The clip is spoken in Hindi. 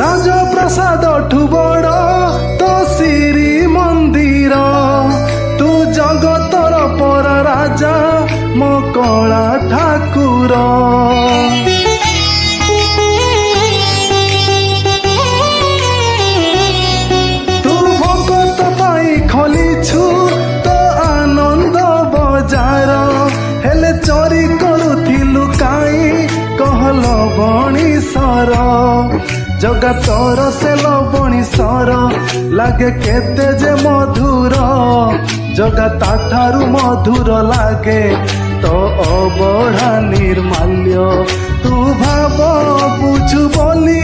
राजप्रसाद ठु बड़ तो श्री मंदिर तू जगतर पर राजा मो कला ठाकुर तू भगत पाई खोलिछु तो आनंद बजार हेले चोरी करुथिलु काई कहल बणीसर जगा तोर से लबणी सर लागे केते जे मधुर जगा ताठारु मधुर लागे तो अबढ़ा निर्माल्य तू भाव बुझु बोली